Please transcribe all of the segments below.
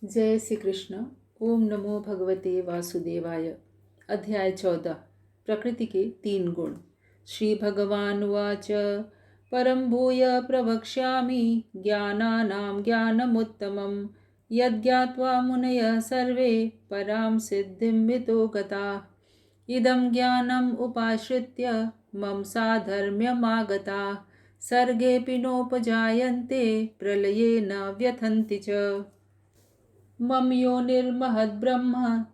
जय श्री कृष्ण। ओम नमो भगवते वासुदेवाय। अध्याय 14। प्रकृति के 3 गुण। श्री भगवान उवाच परम भूय प्रवक्ष्यामि ज्ञानानां ज्ञानमुत्तमं यज्ञात्वा मुनयः सर्वे परां सिद्धिं वितो गताः। इदं ज्ञानम् उपाश्रित्य मम साधर्म्यमागताः सर्गेऽपि नोपजायन्ते प्रलये न व्यथन्ति च। मम योनिर्महद्ब्रह्म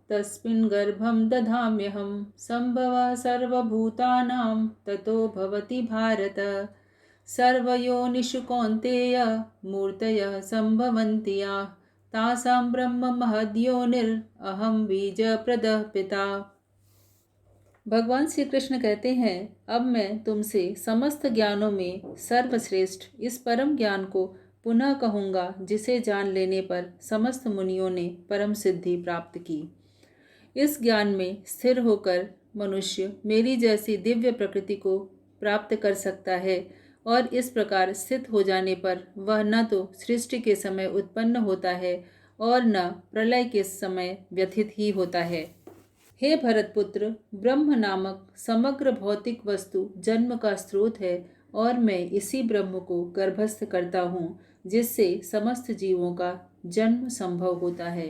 तस्मिन् गर्भं दधाम्यहं सम्भवः सर्वभूतानां ततो भवति भारत। सर्वयोनिषु कौन्तेय मूर्तयः सम्भवन्ति याः तासां ब्रह्म महद्योनिरहं बीजप्रदः पिता। भगवान श्री कृष्ण कहते हैं, अब मैं तुमसे समस्त ज्ञानों में सर्वश्रेष्ठ इस परम ज्ञान को पुनः कहूँगा जिसे जान लेने पर समस्त मुनियों ने परम सिद्धि प्राप्त की। इस ज्ञान में स्थिर होकर मनुष्य मेरी जैसी दिव्य प्रकृति को प्राप्त कर सकता है और इस प्रकार स्थित हो जाने पर वह न तो सृष्टि के समय उत्पन्न होता है और न प्रलय के समय व्यथित ही होता है। हे भरतपुत्र, ब्रह्म नामक समग्र भौतिक वस्तु जन्म का स्रोत है और मैं इसी ब्रह्म को गर्भस्थ करता हूँ जिससे समस्त जीवों का जन्म संभव होता है।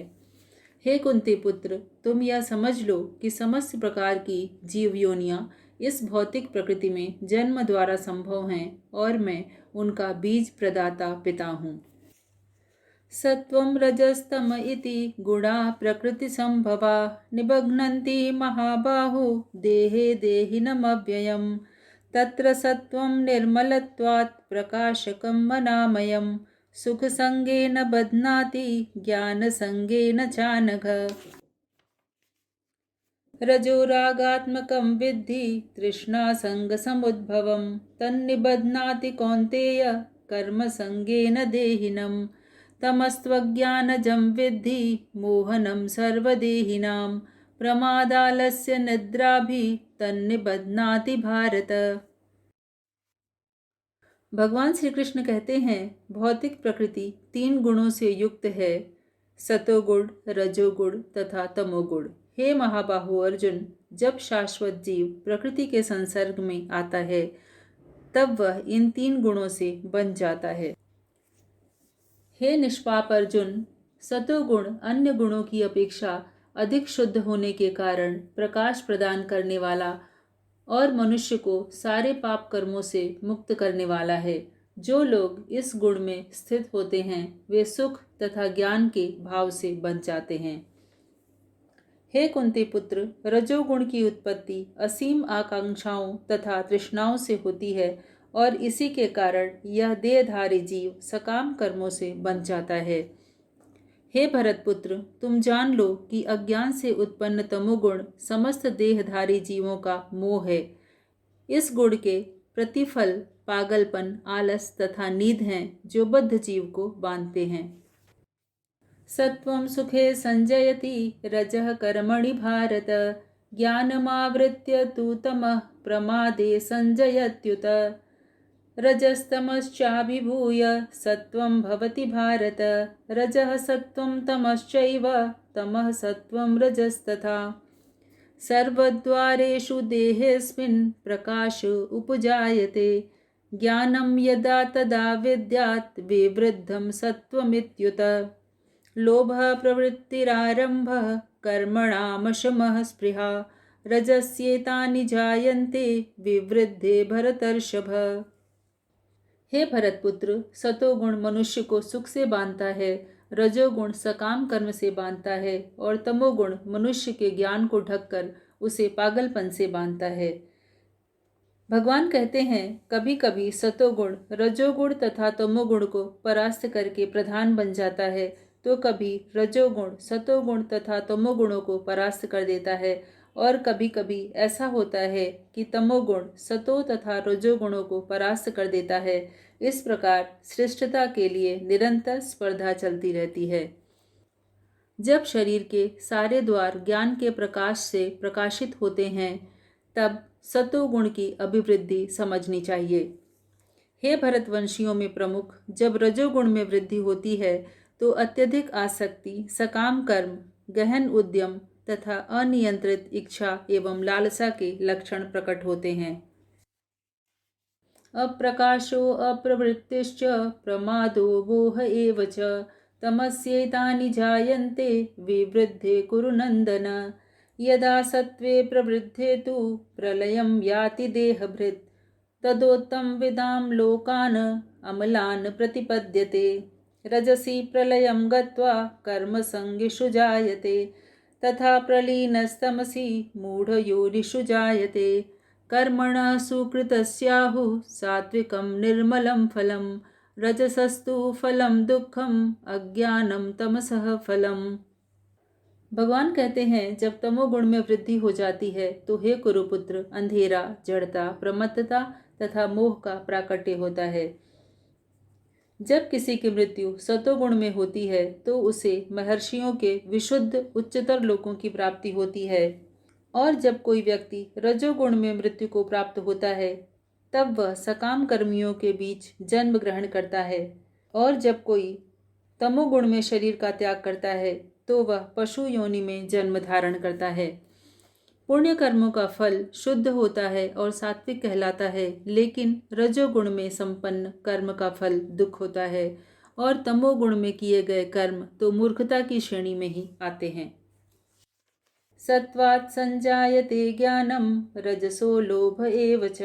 हे कुंती पुत्र, तुम यह समझ लो कि समस्त प्रकार की जीव योनियां इस भौतिक प्रकृति में जन्म द्वारा संभव हैं और मैं उनका बीज प्रदाता पिता हूँ। सत्वं रजस्तम इति गुणाः प्रकृति संभवा निबध्नन्ति महाबाहो देहे देहिनमव्ययम्। तत्र सत्वं निर्मलत्वात् प्रकाशकं वनामयम् सुखसंगेन बध्नाति ज्ञानसंगेन चानघ। रजोरागात्मकं विद्धि तृष्णासंगसमुद्भवं तन्निबध्नाति कौन्तेय कर्मसंगेन देहिनम्। तमस्त्वज्ञानजं विद्धि मोहनं सर्वदेहिनां प्रमादालस्य निद्राभिः तन्निबध्नाति भारत। भगवान श्री कृष्ण कहते हैं, भौतिक प्रकृति 3 गुणों से युक्त है, सतोगुण, रजोगुण तथा तमोगुण। हे महाबाहु अर्जुन, जब शाश्वत जीव प्रकृति के संसर्ग में आता है तब वह इन 3 गुणों से बन जाता है। हे निष्पाप अर्जुन, सतोगुण अन्य गुणों की अपेक्षा अधिक शुद्ध होने के कारण प्रकाश प्रदान करने वाला और मनुष्य को सारे पाप कर्मों से मुक्त करने वाला है। जो लोग इस गुण में स्थित होते हैं वे सुख तथा ज्ञान के भाव से बन जाते हैं। हे कुंती पुत्र, रजोगुण की उत्पत्ति असीम आकांक्षाओं तथा तृष्णाओं से होती है और इसी के कारण यह देहधारी जीव सकाम कर्मों से बन जाता है। हे भरतपुत्र, तुम जान लो कि अज्ञान से उत्पन्न तमोगुण समस्त देहधारी जीवों का मोह है। इस गुण के प्रतिफल पागलपन, आलस तथा नींद हैं जो बद्ध जीव को बांधते हैं। सत्वं सुखे संजयति रजः कर्मणि भारत ज्ञानमावृत्य तु तमः प्रमादे संजयत्युत। रजस्तमश्चाभिभूय सत्वं भवति भारत रजः सत्वं तमश्चैव तमः सत्वं रजस्तथा। सर्वद्वारेषु देहेऽस्मिन् प्रकाश उपजायते ज्ञानं यदा तदा विद्यात् विवृद्धं सत्वमित्युत। लोभः प्रवृत्तिरारम्भः कर्मणामशमः स्पृहा रजस्येतानि जायन्ते विवृद्धे भरतर्षभ। हे भरतपुत्र, सतोगुण मनुष्य को सुख से बांधता है, रजोगुण सकाम कर्म से बांधता है और तमोगुण मनुष्य के ज्ञान को ढककर उसे पागलपन से बांधता है। भगवान कहते हैं, कभी कभी सतोगुण रजोगुण तथा तमोगुण को परास्त करके प्रधान बन जाता है तो कभी रजोगुण सतोगुण तथा तमोगुणों को परास्त कर देता है और कभी कभी ऐसा होता है कि तमोगुण सतो तथा रजोगुणों को परास्त कर देता है। इस प्रकार श्रेष्ठता के लिए निरंतर स्पर्धा चलती रहती है। जब शरीर के सारे द्वार ज्ञान के प्रकाश से प्रकाशित होते हैं तब सतोगुण की अभिवृद्धि समझनी चाहिए। हे भरतवंशियों में प्रमुख, जब रजोगुण में वृद्धि होती है तो अत्यधिक आसक्ति, सकाम कर्म, गहन उद्यम तथा अनियंत्रित इच्छा एवं लालसा के लक्षण प्रकट होते हैं। अप्रकाशो अप्रवृत्तिश्च प्रमादो मोह एव च तमस्यैतानि जायन्ते विवृद्धे कुरु नन्दन। यदा सत्त्वे प्रवृद्धे तु प्रलयं याति देहभृत् तदोत्तमविदां लोकान् अमलान् प्रतिपद्यते। रजसि प्रलयं गत्वा कर्मसङ्गिषु जायते तथा प्रलीनस्तमसि मूढयोनिषु जायते। कर्मणः सुकृतस्याहुः सात्विकं निर्मलं फलं रजसस्तु फलं दुःखम अज्ञानम तमसः फलम। भगवान कहते हैं, जब तमोगुण में वृद्धि हो जाती है तो हे कुरुपुत्र, अंधेरा, जड़ता, प्रमत्तता तथा मोह का प्राकट्य होता है। जब किसी की मृत्यु सतोगुण में होती है तो उसे महर्षियों के विशुद्ध उच्चतर लोकों की प्राप्ति होती है, और जब कोई व्यक्ति रजोगुण में मृत्यु को प्राप्त होता है तब वह सकाम कर्मियों के बीच जन्म ग्रहण करता है, और जब कोई तमोगुण में शरीर का त्याग करता है तो वह पशु योनि में जन्म धारण करता है। पुण्य कर्मों का फल शुद्ध होता है और सात्विक कहलाता है, लेकिन रजोगुण में संपन्न कर्म का फल दुख होता है, और तमोगुण में किए गए कर्म तो मूर्खता की श्रेणी में ही आते हैं। सत्वात् संजायते ज्ञानम रजसो लोभ एव च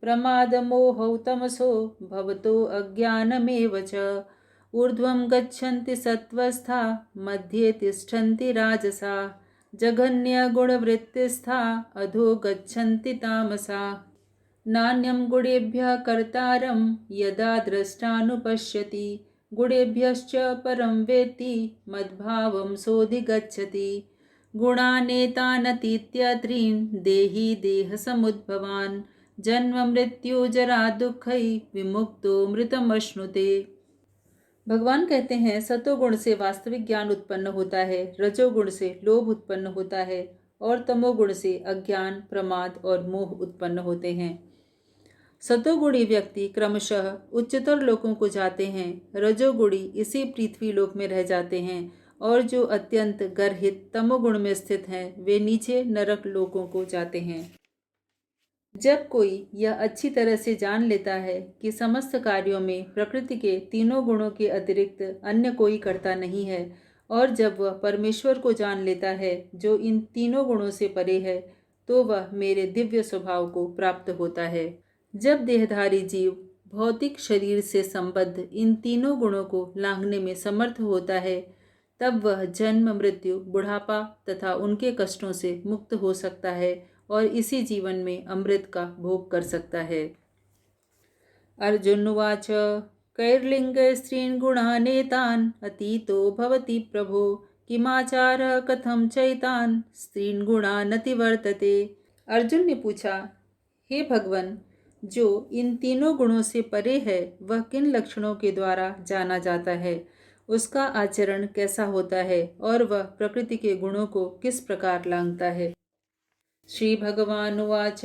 प्रमादमोहौ तमसो भवतो अज्ञानमेव च। ऊर्ध्वं गच्छन्ति सत्त्वस्था मध्ये तिष्ठन्ति राजसा जघन्यगुणवृत्तिस्था अधो गच्छन्ति तामसा। नान्यं गुणेभ्यः कर्तारं यदा द्रष्टानुपश्यति गुणेभ्यश्च परं वेत्ति मद्भावं सोऽधिगच्छति। गुणानेतानतीत्य त्रीन् देहि देहसमुद्भवान् जन्म मृत्यु जरा दुःखै विमुक्तो मृतमश्नुते। भगवान कहते हैं, सतोगुण से वास्तविक ज्ञान उत्पन्न होता है, रजोगुण से लोभ उत्पन्न होता है और तमोगुण से अज्ञान, प्रमाद और मोह उत्पन्न होते हैं। सतोगुणी व्यक्ति क्रमशः उच्चतर लोकों को जाते हैं, रजोगुणी इसी पृथ्वी लोक में रह जाते हैं, और जो अत्यंत गर्हित तमोगुण में स्थित हैं वे नीचे नरक लोकों को जाते हैं। जब कोई यह अच्छी तरह से जान लेता है कि समस्त कार्यों में प्रकृति के तीनों गुणों के अतिरिक्त अन्य कोई कर्ता नहीं है, और जब वह परमेश्वर को जान लेता है जो इन तीनों गुणों से परे है, तो वह मेरे दिव्य स्वभाव को प्राप्त होता है। जब देहधारी जीव भौतिक शरीर से संबद्ध इन तीनों गुणों को लांघने में समर्थ होता है, तब वह जन्म, मृत्यु, बुढ़ापा तथा उनके कष्टों से मुक्त हो सकता है और इसी जीवन में अमृत का भोग कर सकता है। अर्जुनोवाच कैर्लिङ्गै स्त्रीन् गुणानेतान् अतीतो भवति प्रभो किमाचारः कथं चैतान् स्त्रीन् गुणान् अतिवर्तते। अर्जुन ने पूछा, हे भगवन, जो इन तीनों गुणों से परे है वह किन लक्षणों के द्वारा जाना जाता है, उसका आचरण कैसा होता है और वह प्रकृति के गुणों को किस प्रकार लांघता है। श्री भगवानुवाच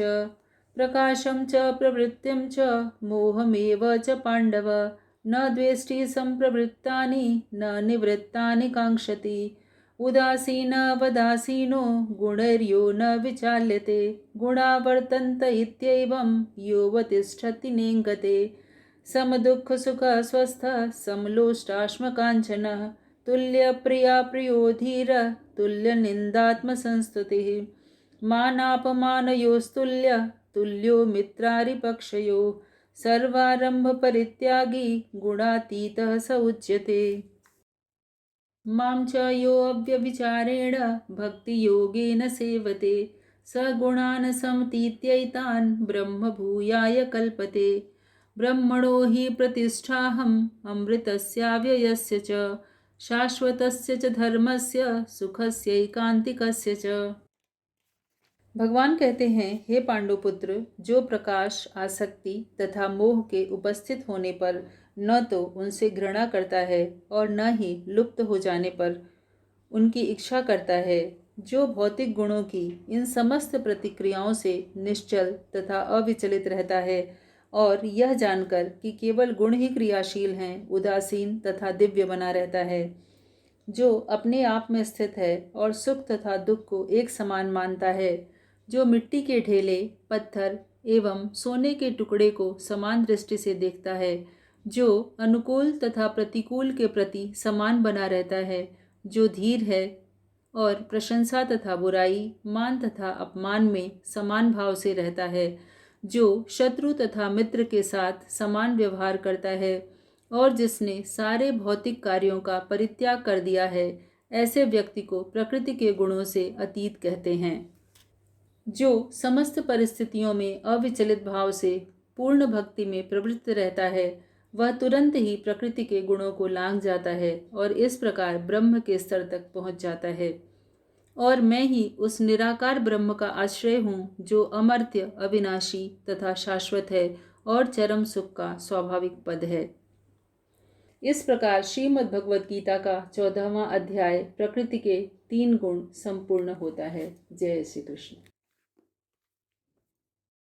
प्रकाशं च प्रवृत्तिं च मोहमेव च पाण्डव न द्वेष्टि सम्प्रवृत्तानि न निवृत्तानि काङ्क्षति उदासीनवदासीनो गुणैर्यो न विचाल्यते गुणा वर्तन्त इत्येवं योऽवतिष्ठति नेङ्गते समदुःखसुखः स्वस्थः समलोष्टाश्मकाञ्चनः तुल्यप्रिया प्रियो धीरः तुल्यनिन्दात्मसंस्तुतिः मानापमानयोस्तुल्य तुल्यो मित्रारिपक्षयो सर्वारंभ परित्यागी गुणातीतः स उच्यते। मां च यो अव्यभिचारेण भक्तियोगेन सेवते स गुणान् समतीत्यैतान् ब्रह्म भूयाय कल्पते। ब्रह्मणो हि प्रतिष्ठाहम् अमृतस्याव्ययस्य च शाश्वतस्य च धर्मस्य सुखस्यैकान्तिकस्य च। भगवान कहते हैं, हे पांडुपुत्र, जो प्रकाश, आसक्ति तथा मोह के उपस्थित होने पर न तो उनसे घृणा करता है और न ही लुप्त हो जाने पर उनकी इच्छा करता है, जो भौतिक गुणों की इन समस्त प्रतिक्रियाओं से निश्चल तथा अविचलित रहता है और यह जानकर कि केवल गुण ही क्रियाशील हैं, उदासीन तथा दिव्य बना रहता है। जो अपने आप में स्थित है और सुख तथा दुख को एक समान मानता है, जो मिट्टी के ढेले, पत्थर एवं सोने के टुकड़े को समान दृष्टि से देखता है, जो अनुकूल तथा प्रतिकूल के प्रति समान बना रहता है, जो धीर है और प्रशंसा तथा बुराई, मान तथा अपमान में समान भाव से रहता है, जो शत्रु तथा मित्र के साथ समान व्यवहार करता है और जिसने सारे भौतिक कार्यों का परित्याग कर दिया है, ऐसे व्यक्ति को प्रकृति के गुणों से अतीत कहते हैं। जो समस्त परिस्थितियों में अविचलित भाव से पूर्ण भक्ति में प्रवृत्त रहता है, वह तुरंत ही प्रकृति के गुणों को लांघ जाता है और इस प्रकार ब्रह्म के स्तर तक पहुंच जाता है। और मैं ही उस निराकार ब्रह्म का आश्रय हूँ, जो अमर्त्य, अविनाशी तथा शाश्वत है और चरम सुख का स्वाभाविक पद है। इस प्रकार श्रीमद् भगवद गीता का 14वां अध्याय प्रकृति के 3 गुण संपूर्ण होता है। जय श्री कृष्ण।